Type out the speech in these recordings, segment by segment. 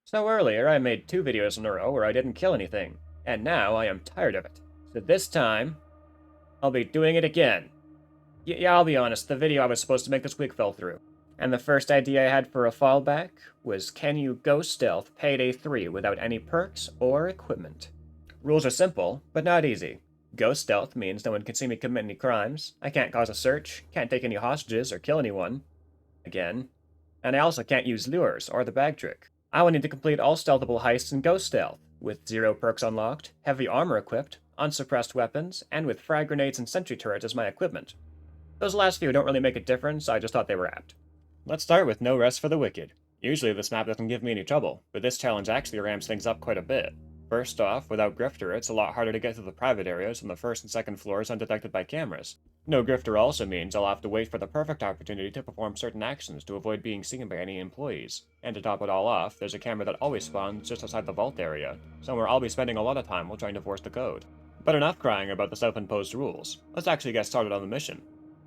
So earlier I made 2 videos in a row where I didn't kill anything, and now I am tired of it. So this time, I'll be doing it again. Yeah, I'll be honest, the video I was supposed to make this week fell through. And the first idea I had for a fallback was, can you go stealth Payday 3 without any perks or equipment? Rules are simple, but not easy. Go stealth means no one can see me commit any crimes, I can't cause a search, can't take any hostages or kill anyone. Again. And I also can't use lures or the bag trick. I will need to complete all stealthable heists in Ghost Stealth, with 0 perks unlocked, heavy armor equipped, unsuppressed weapons, and with frag grenades and sentry turrets as my equipment. Those last few don't really make a difference, I just thought they were apt. Let's start with No Rest for the Wicked. Usually this map doesn't give me any trouble, but this challenge actually ramps things up quite a bit. First off, without Grifter, it's a lot harder to get to the private areas on the first and second floors undetected by cameras. No Grifter also means I'll have to wait for the perfect opportunity to perform certain actions to avoid being seen by any employees. And to top it all off, there's a camera that always spawns just outside the vault area, somewhere I'll be spending a lot of time while trying to force the code. But enough crying about the self-imposed rules. Let's actually get started on the mission.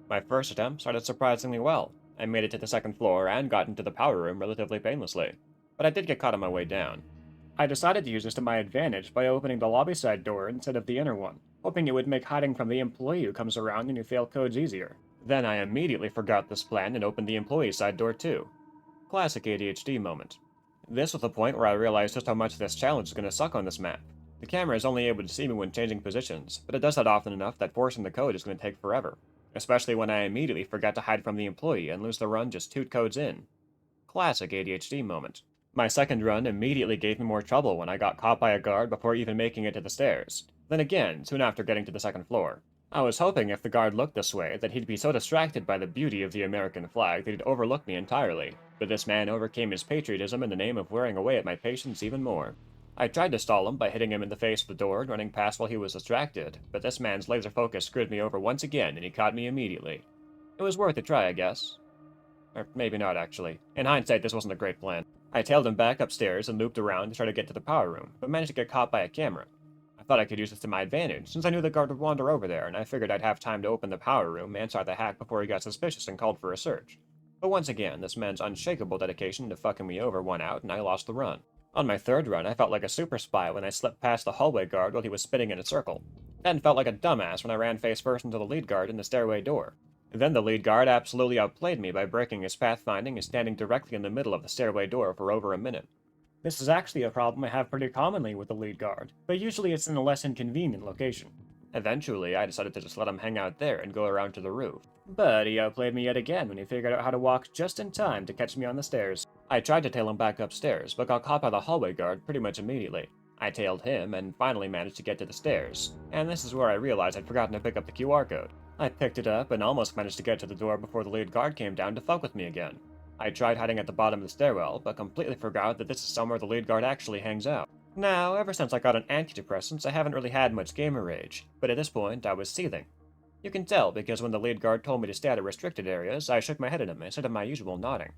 My first attempt started surprisingly well. I made it to the second floor and got into the power room relatively painlessly. But I did get caught on my way down. I decided to use this to my advantage by opening the lobby side door instead of the inner one, hoping it would make hiding from the employee who comes around and you fail codes easier. Then I immediately forgot this plan and opened the employee side door too. Classic ADHD moment. This was the point where I realized just how much this challenge is going to suck on this map. The camera is only able to see me when changing positions, but it does that often enough that forcing the code is going to take forever. Especially when I immediately forgot to hide from the employee and lose the run just 2 codes in. Classic ADHD moment. My second run immediately gave me more trouble when I got caught by a guard before even making it to the stairs. Then again, soon after getting to the second floor. I was hoping if the guard looked this way that he'd be so distracted by the beauty of the American flag that he'd overlook me entirely. But this man overcame his patriotism in the name of wearing away at my patience even more. I tried to stall him by hitting him in the face with the door and running past while he was distracted, but this man's laser focus screwed me over once again and he caught me immediately. It was worth a try, I guess. Or maybe not, actually. In hindsight, this wasn't a great plan. I tailed him back upstairs and looped around to try to get to the power room, but managed to get caught by a camera. I thought I could use this to my advantage, since I knew the guard would wander over there, and I figured I'd have time to open the power room and start the hack before he got suspicious and called for a search. But once again, this man's unshakable dedication to fucking me over won out, and I lost the run. On my third run, I felt like a super spy when I slipped past the hallway guard while he was spinning in a circle. Then felt like a dumbass when I ran face first into the lead guard in the stairway door. Then the lead guard absolutely outplayed me by breaking his pathfinding and standing directly in the middle of the stairway door for over a minute. This is actually a problem I have pretty commonly with the lead guard, but usually it's in a less inconvenient location. Eventually, I decided to just let him hang out there and go around to the roof. But he outplayed me yet again when he figured out how to walk just in time to catch me on the stairs. I tried to tail him back upstairs, but got caught by the hallway guard pretty much immediately. I tailed him and finally managed to get to the stairs, and this is where I realized I'd forgotten to pick up the QR code. I picked it up and almost managed to get to the door before the lead guard came down to fuck with me again. I tried hiding at the bottom of the stairwell, but completely forgot that this is somewhere the lead guard actually hangs out. Now, ever since I got on antidepressants, I haven't really had much gamer rage, but at this point, I was seething. You can tell because when the lead guard told me to stay out of restricted areas, I shook my head at him instead of my usual nodding.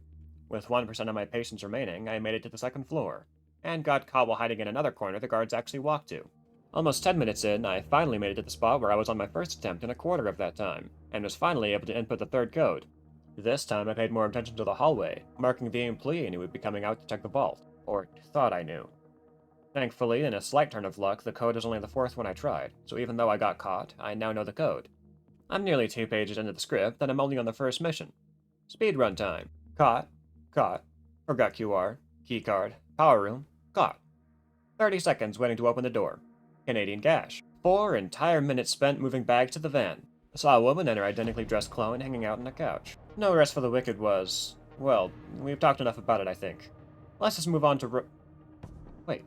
With 1% of my patience remaining, I made it to the second floor, and got caught while hiding in another corner the guards actually walked to. Almost 10 minutes in, I finally made it to the spot where I was on my first attempt in a quarter of that time, and was finally able to input the third code. This time I paid more attention to the hallway, marking the employee I knew would be coming out to check the vault. Or thought I knew. Thankfully, in a slight turn of luck, the code was only the 4th one I tried, so even though I got caught, I now know the code. I'm nearly 2 pages into the script, and I'm only on the first mission. Speedrun time. Caught. Caught. Forgot QR. Keycard. Power room. Caught. 30 seconds waiting to open the door. Canadian cash. 4 entire minutes spent moving bags to the van. I saw a woman and her identically dressed clone hanging out on a couch. No Rest for the Wicked was... well, we've talked enough about it, I think. Let's just move on to wait.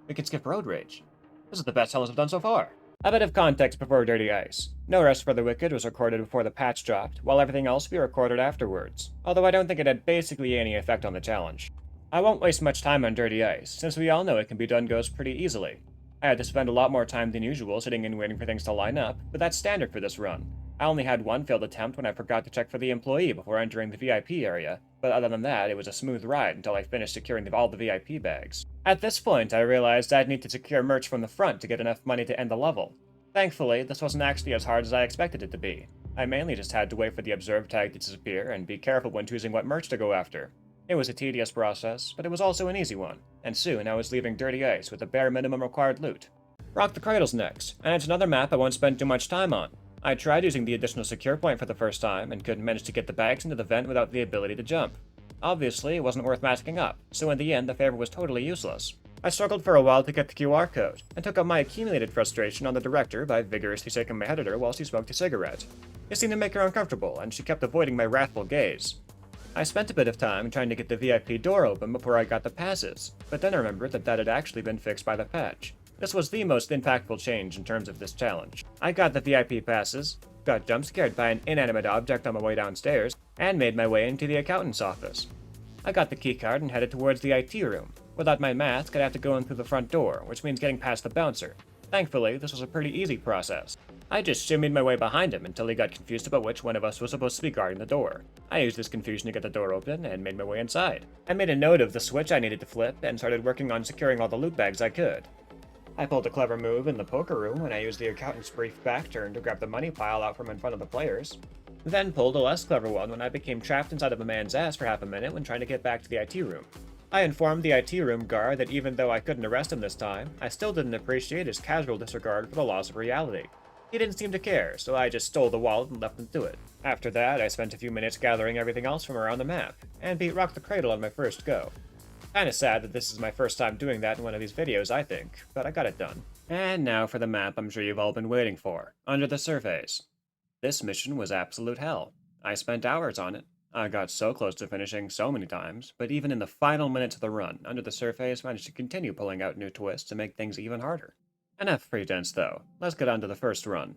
We can skip Road Rage. This is the best challenge I've done so far. A bit of context before Dirty Ice. No Rest for the Wicked was recorded before the patch dropped, while everything else we recorded afterwards, although I don't think it had basically any effect on the challenge. I won't waste much time on Dirty Ice, since we all know it can be done ghost pretty easily. I had to spend a lot more time than usual sitting and waiting for things to line up, but that's standard for this run. I only had one failed attempt when I forgot to check for the employee before entering the VIP area, but other than that, it was a smooth ride until I finished securing all the VIP bags. At this point, I realized I'd need to secure merch from the front to get enough money to end the level. Thankfully, this wasn't actually as hard as I expected it to be. I mainly just had to wait for the observe tag to disappear and be careful when choosing what merch to go after. It was a tedious process, but it was also an easy one, and soon I was leaving Dirty Ice with the bare minimum required loot. Rock the Cradle's next, and it's another map I won't spend too much time on. I tried using the additional secure point for the first time, and couldn't manage to get the bags into the vent without the ability to jump. Obviously, it wasn't worth masking up, so in the end the favor was totally useless. I struggled for a while to get the QR code, and took out my accumulated frustration on the director by vigorously shaking my head at her while she smoked a cigarette. It seemed to make her uncomfortable, and she kept avoiding my wrathful gaze. I spent a bit of time trying to get the VIP door open before I got the passes, but then I remembered that had actually been fixed by the patch. This was the most impactful change in terms of this challenge. I got the VIP passes, got jump scared by an inanimate object on my way downstairs, and made my way into the accountant's office. I got the keycard and headed towards the IT room. Without my mask, I'd have to go in through the front door, which means getting past the bouncer. Thankfully, this was a pretty easy process. I just shimmied my way behind him until he got confused about which one of us was supposed to be guarding the door. I used this confusion to get the door open and made my way inside. I made a note of the switch I needed to flip and started working on securing all the loot bags I could. I pulled a clever move in the poker room when I used the accountant's brief back turn to grab the money pile out from in front of the players. Then pulled a less clever one when I became trapped inside of a man's ass for half a minute when trying to get back to the IT room. I informed the IT room guard that even though I couldn't arrest him this time, I still didn't appreciate his casual disregard for the laws of reality. He didn't seem to care, so I just stole the wallet and left him to it. After that, I spent a few minutes gathering everything else from around the map, and beat Rock the Cradle on my first go. Kinda sad that this is my first time doing that in one of these videos, I think, but I got it done. And now for the map I'm sure you've all been waiting for, Under the Surphaze. This mission was absolute hell. I spent hours on it. I got so close to finishing so many times, but even in the final minutes of the run, Under the Surphaze managed to continue pulling out new twists to make things even harder. Enough pretense, though. Let's get on to the first run.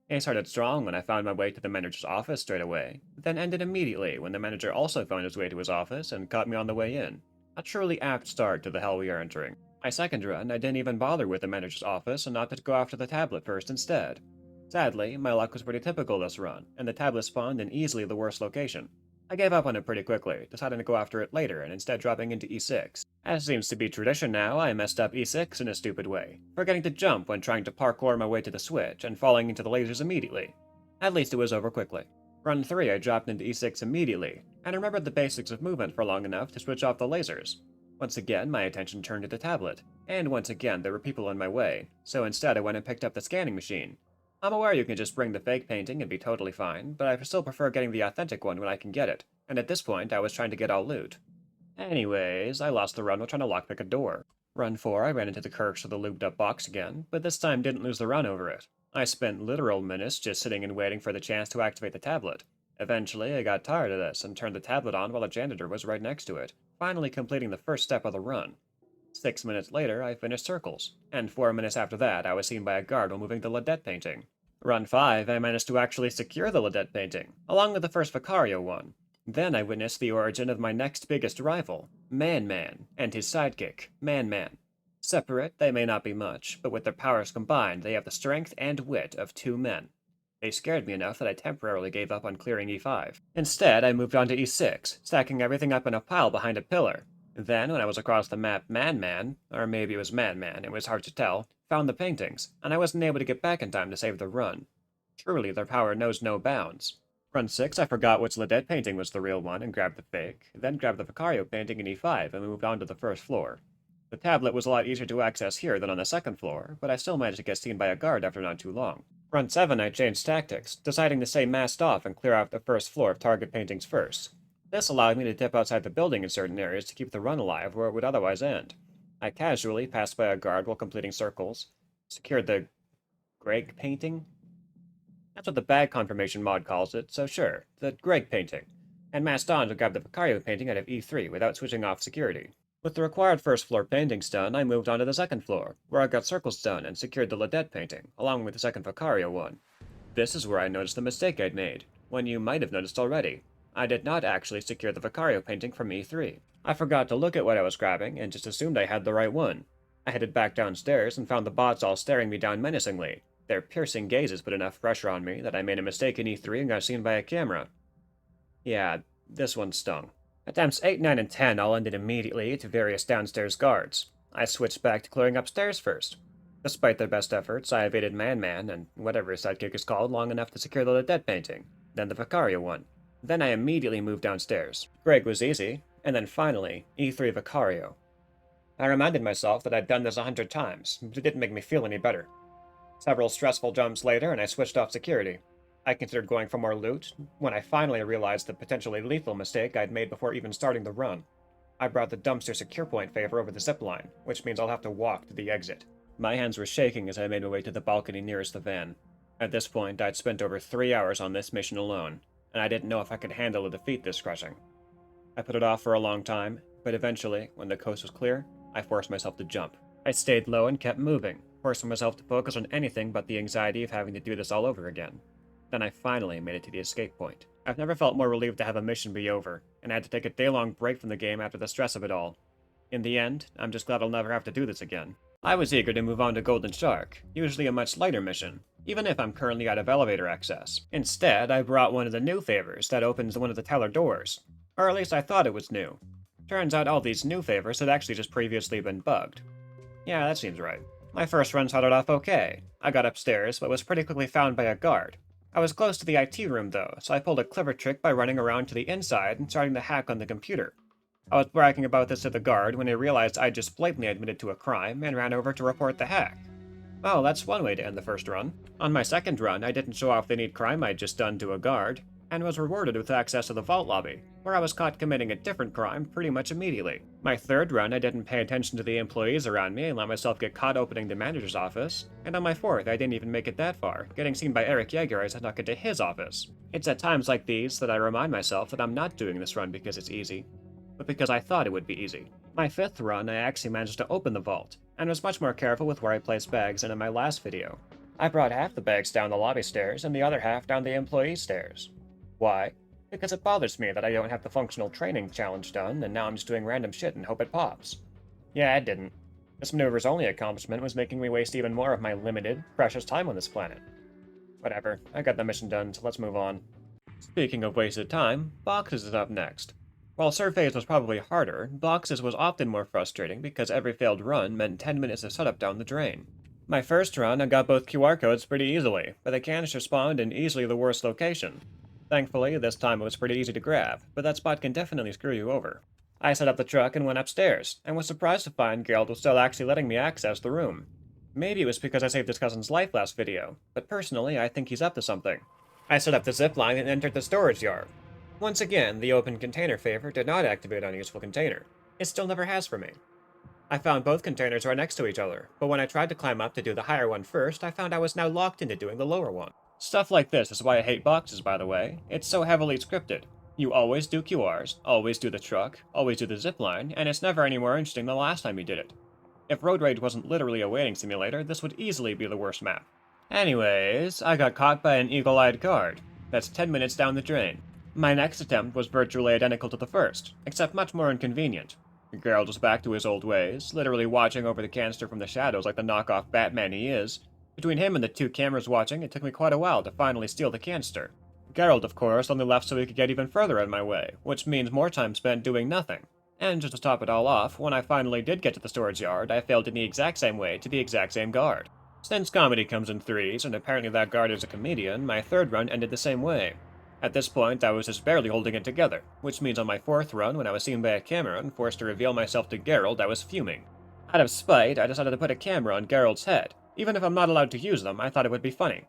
It started strong when I found my way to the manager's office straight away, then ended immediately when the manager also found his way to his office and caught me on the way in. A truly apt start to the hell we are entering. My second run, I didn't even bother with the manager's office and opted to go after the tablet first instead. Sadly, my luck was pretty typical this run, and the tablet spawned in easily the worst location. I gave up on it pretty quickly, deciding to go after it later and instead dropping into E6. As seems to be tradition now, I messed up E6 in a stupid way, forgetting to jump when trying to parkour my way to the switch and falling into the lasers immediately. At least it was over quickly. Run 3 I dropped into E6 immediately, and remembered the basics of movement for long enough to switch off the lasers. Once again, my attention turned to the tablet, and once again there were people in my way, so instead I went and picked up the scanning machine. I'm aware you can just bring the fake painting and be totally fine, but I still prefer getting the authentic one when I can get it, and at this point I was trying to get all loot. Anyways, I lost the run while trying to lockpick a door. Run 4 I ran into the Kirks of the looped up box again, but this time didn't lose the run over it. I spent literal minutes just sitting and waiting for the chance to activate the tablet. Eventually I got tired of this and turned the tablet on while the janitor was right next to it, finally completing the first step of the run. 6 minutes later, I finished circles, and 4 minutes after that, I was seen by a guard while moving the Ledette painting. Run 5, I managed to actually secure the Ledette painting, along with the first Vicario one. Then I witnessed the origin of my next biggest rival, Man-Man, and his sidekick, Man-Man. Separate, they may not be much, but with their powers combined, they have the strength and wit of 2 men. They scared me enough that I temporarily gave up on clearing E5. Instead, I moved on to E6, stacking everything up in a pile behind a pillar. Then, when I was across the map, Man-Man, or maybe it was Man-Man, it was hard to tell, found the paintings, and I wasn't able to get back in time to save the run. Truly, their power knows no bounds. Run 6, I forgot which Ledette painting was the real one and grabbed the fake, then grabbed the Vicario painting in E5 and moved on to the first floor. The tablet was a lot easier to access here than on the second floor, but I still managed to get seen by a guard after not too long. Run 7, I changed tactics, deciding to stay masked off and clear out the first floor of target paintings first. This allowed me to dip outside the building in certain areas to keep the run alive where it would otherwise end. I casually passed by a guard while completing circles, secured the Greg painting? That's what the bag confirmation mod calls it, so sure, the Greg painting, and masked on to grab the Vicario painting out of E3 without switching off security. With the required first floor paintings done, I moved on to the second floor, where I got circles done and secured the Ledette painting, along with the second Vicario one. This is where I noticed the mistake I'd made, one you might have noticed already. I did not actually secure the Vicario painting from E3. I forgot to look at what I was grabbing and just assumed I had the right one. I headed back downstairs and found the bots all staring me down menacingly. Their piercing gazes put enough pressure on me that I made a mistake in E3 and got seen by a camera. Yeah, this one stung. Attempts 8, 9, and 10 all ended immediately to various downstairs guards. I switched back to clearing upstairs first. Despite their best efforts, I evaded Man-Man and whatever his sidekick is called long enough to secure the Ledette painting, then the Vicario one. Then I immediately moved downstairs. Greg was easy. and then finally, E3 Vicario. I reminded myself that I'd done this 100 times, but it didn't make me feel any better. Several stressful jumps later, and I switched off security. I considered going for more loot, when I finally realized the potentially lethal mistake I'd made before even starting the run. I brought the dumpster secure point favor over the zipline, which means I'll have to walk to the exit. My hands were shaking as I made my way to the balcony nearest the van. At this point, I'd spent over 3 hours on this mission alone, and I didn't know if I could handle a defeat this crushing. I put it off for a long time, but eventually, when the coast was clear, I forced myself to jump. I stayed low and kept moving, forcing myself to focus on anything but the anxiety of having to do this all over again. Then I finally made it to the escape point. I've never felt more relieved to have a mission be over, and I had to take a day-long break from the game after the stress of it all. In the end, I'm just glad I'll never have to do this again. I was eager to move on to Golden Shark, usually a much lighter mission, even if I'm currently out of elevator access. Instead, I brought one of the new favors that opens one of the teller doors. Or at least I thought it was new. Turns out all these new favors had actually just previously been bugged. Yeah, that seems right. My first run started off okay. I got upstairs, but was pretty quickly found by a guard. I was close to the IT room though, so I pulled a clever trick by running around to the inside and starting to hack on the computer. I was bragging about this to the guard when he realized I'd just blatantly admitted to a crime and ran over to report the hack. Well, that's one way to end the first run. On my second run, I didn't show off the neat crime I'd just done to a guard, and was rewarded with access to the vault lobby, where I was caught committing a different crime pretty much immediately. My third run, I didn't pay attention to the employees around me and let myself get caught opening the manager's office, and on my fourth, I didn't even make it that far, getting seen by Eric Yeager as I snuck into his office. It's at times like these that I remind myself that I'm not doing this run because it's easy, but because I thought it would be easy. My fifth run, I actually managed to open the vault, and was much more careful with where I placed bags than in my last video. I brought half the bags down the lobby stairs and the other half down the employee stairs. Why? Because it bothers me that I don't have the functional training challenge done, and now I'm just doing random shit and hope it pops. Yeah, it didn't. This maneuver's only accomplishment was making me waste even more of my limited, precious time on this planet. Whatever, I got the mission done, so let's move on. Speaking of wasted time, Boxes is up next. While Surphaze was probably harder, Boxes was often more frustrating because every failed run meant 10 minutes of setup down the drain. My first run, I got both QR codes pretty easily, but the canister spawned in easily the worst location. Thankfully, this time it was pretty easy to grab, but that spot can definitely screw you over. I set up the truck and went upstairs, and was surprised to find Geralt was still actually letting me access the room. Maybe it was because I saved his cousin's life last video, but personally I think he's up to something. I set up the zipline and entered the storage yard. Once again, the open container favor did not activate on a useful container. It still never has for me. I found both containers right next to each other, but when I tried to climb up to do the higher one first, I found I was now locked into doing the lower one. Stuff like this is why I hate Boxes, by the way. It's so heavily scripted. You always do QRs, always do the truck, always do the zipline, and it's never any more interesting than the last time you did it. If Road Rage wasn't literally a waiting simulator, this would easily be the worst map. Anyways, I got caught by an eagle-eyed guard. That's 10 minutes down the drain. My next attempt was virtually identical to the first, except much more inconvenient. Geralt was back to his old ways, literally watching over the canister from the shadows like the knockoff Batman he is. Between him and the two cameras watching, it took me quite a while to finally steal the canister. Geralt, of course, only left so he could get even further out of my way, which means more time spent doing nothing. And just to top it all off, when I finally did get to the storage yard, I failed in the exact same way to the exact same guard. Since comedy comes in threes, and apparently that guard is a comedian, my third run ended the same way. At this point, I was just barely holding it together, which means on my fourth run, when I was seen by a camera and forced to reveal myself to Geralt, I was fuming. Out of spite, I decided to put a camera on Geralt's head. Even if I'm not allowed to use them, I thought it would be funny.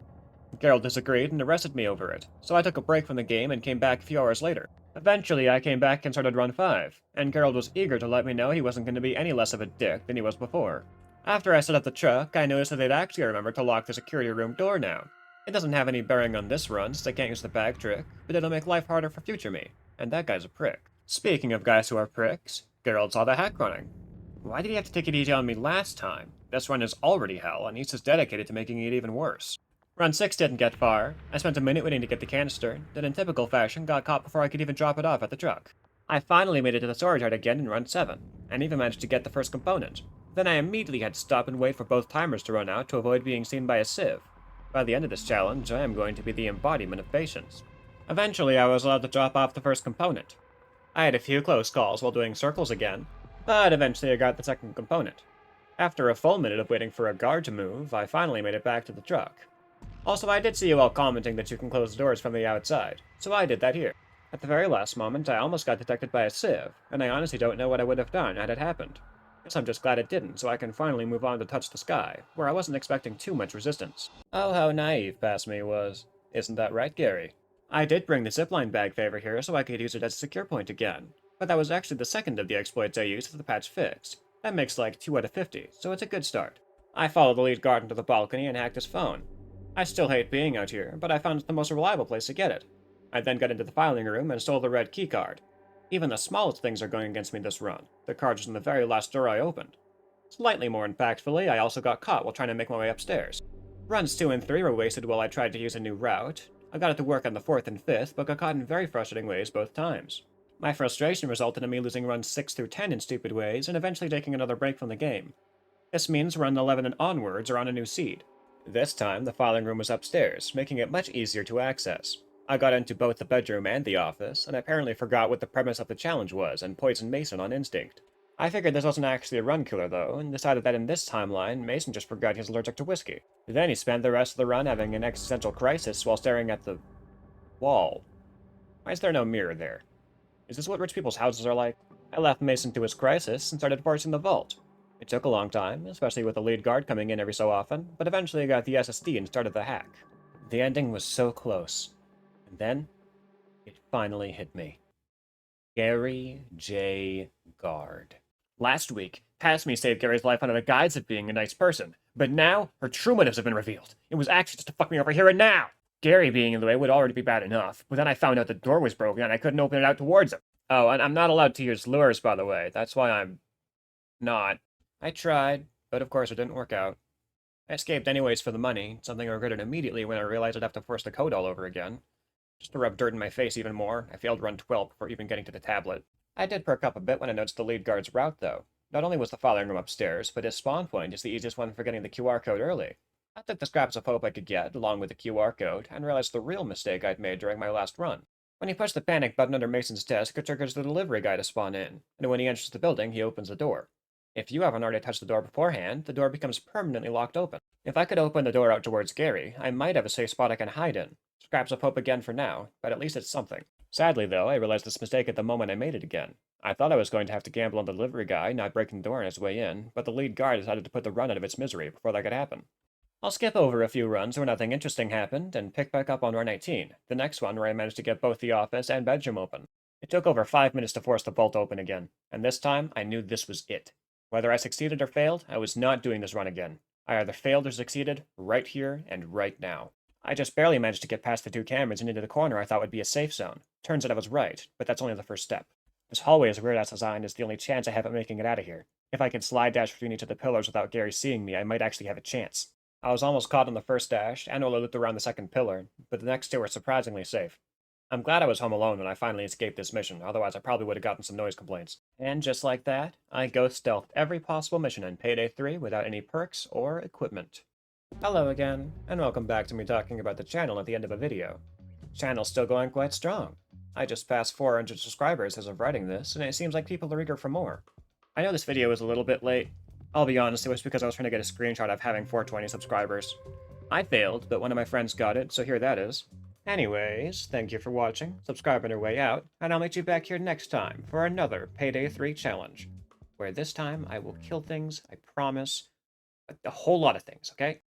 Geralt disagreed and arrested me over it, so I took a break from the game and came back a few hours later. Eventually, I came back and started run 5, and Geralt was eager to let me know he wasn't going to be any less of a dick than he was before. After I set up the truck, I noticed that they'd actually remembered to lock the security room door now. It doesn't have any bearing on this run, since I can't use the bag trick, but it'll make life harder for future me, and that guy's a prick. Speaking of guys who are pricks, Geralt saw the hack running. Why did he have to take it easy on me last time? This run is already hell, and he's just dedicated to making it even worse. Run 6 didn't get far. I spent a minute waiting to get the canister, then in typical fashion got caught before I could even drop it off at the truck. I finally made it to the storage yard again in run 7, and even managed to get the first component. Then I immediately had to stop and wait for both timers to run out to avoid being seen by a sieve. By the end of this challenge, I am going to be the embodiment of patience. Eventually, I was allowed to drop off the first component. I had a few close calls while doing circles again, but eventually I got the second component. After a full minute of waiting for a guard to move, I finally made it back to the truck. Also, I did see you all commenting that you can close the doors from the outside, so I did that here. At the very last moment, I almost got detected by a sieve, and I honestly don't know what I would have done had it happened. Guess I'm just glad it didn't, so I can finally move on to touch the sky, where I wasn't expecting too much resistance. Oh, how naive past me was. Isn't that right, Gary? I did bring the zipline bag favor here so I could use it as a secure point again, but that was actually the second of the exploits I used with the patch fixed. That makes like 2 out of 50, so it's a good start. I followed the lead guard into the balcony and hacked his phone. I still hate being out here, but I found it's the most reliable place to get it. I then got into the filing room and stole the red keycard. Even the smallest things are going against me this run. The card was in the very last door I opened. Slightly more impactfully, I also got caught while trying to make my way upstairs. Runs 2 and 3 were wasted while I tried to use a new route. I got it to work on the 4th and 5th, but got caught in very frustrating ways both times. My frustration resulted in me losing runs 6 through 10 in stupid ways, and eventually taking another break from the game. This means run 11 and onwards are on a new seed. This time, the filing room was upstairs, making it much easier to access. I got into both the bedroom and the office, and apparently forgot what the premise of the challenge was and poisoned Mason on instinct. I figured this wasn't actually a run killer though, and decided that in this timeline, Mason just forgot he's allergic to whiskey. Then he spent the rest of the run having an existential crisis while staring at the wall. Why is there no mirror there? Is this what rich people's houses are like? I left Mason to his crisis and started forcing the vault. It took a long time, especially with the lead guard coming in every so often, but eventually I got the SSD and started the hack. The ending was so close. And then, it finally hit me. Gary J. Guard. Last week, past me saved Gary's life under the guise of being a nice person, but now her true motives have been revealed. It was actually just to fuck me over here and now! Gary being in the way would already be bad enough, but then I found out the door was broken and I couldn't open it out towards him. Oh, and I'm not allowed to use lures, by the way. That's why I'm not. I tried, but of course it didn't work out. I escaped anyways for the money, something I regretted immediately when I realized I'd have to force the code all over again. Just to rub dirt in my face even more, I failed run 12 before even getting to the tablet. I did perk up a bit when I noticed the lead guard's route, though. Not only was the filing room upstairs, but his spawn point is the easiest one for getting the QR code early. I took the scraps of hope I could get, along with the QR code, and realized the real mistake I'd made during my last run. When you push the panic button under Mason's desk, it triggers the delivery guy to spawn in, and when he enters the building, he opens the door. If you haven't already touched the door beforehand, the door becomes permanently locked open. If I could open the door out towards Gary, I might have a safe spot I can hide in. Scraps of hope again for now, but at least it's something. Sadly, though, I realized this mistake at the moment I made it again. I thought I was going to have to gamble on the delivery guy not breaking the door on his way in, but the lead guard decided to put the run out of its misery before that could happen. I'll skip over a few runs where nothing interesting happened, and pick back up on run 18, the next one where I managed to get both the office and bedroom open. It took over 5 minutes to force the vault open again, and this time I knew this was it. Whether I succeeded or failed, I was not doing this run again. I either failed or succeeded, right here and right now. I just barely managed to get past the 2 cameras and into the corner I thought would be a safe zone. Turns out I was right, but that's only the first step. This hallway is weird-ass design is the only chance I have at making it out of here. If I can slide dash between each of the pillars without Gary seeing me, I might actually have a chance. I was almost caught on the first dash, and only looped around the second pillar, but the next 2 were surprisingly safe. I'm glad I was home alone when I finally escaped this mission, otherwise I probably would have gotten some noise complaints. And just like that, I ghost stealthed every possible mission in Payday 3 without any perks or equipment. Hello again, and welcome back to me talking about the channel at the end of a video. Channel's still going quite strong. I just passed 400 subscribers as of writing this, and it seems like people are eager for more. I know this video was a little bit late. I'll be honest, it was because I was trying to get a screenshot of having 420 subscribers. I failed, but one of my friends got it, so here that is. Anyways, thank you for watching, subscribe on your way out, and I'll meet you back here next time for another Payday 3 challenge. Where this time I will kill things, I promise. A whole lot of things, okay?